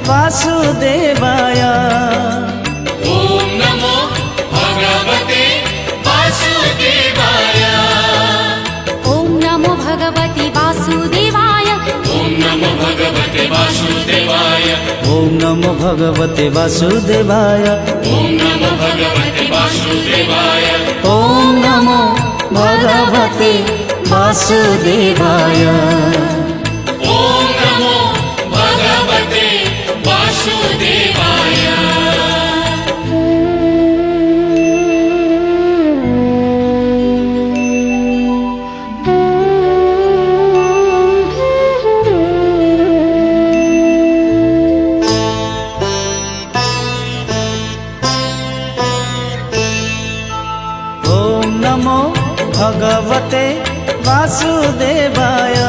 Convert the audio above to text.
वासुदेवाय। ओम नमो भगवते वासुदेवाय। ओम नमो भगवते वासुदेवाय। ओम नमो भगवते वासुदेवाय। ओम नमो भगवते वासुदेवाय। ओम नमो भगवते वासुदेवाय। ओम नमो भगवते वासुदेवाय। ओम नमो भगवते वासुदेवाय। ओम नमो भगवते वासुदेवाय।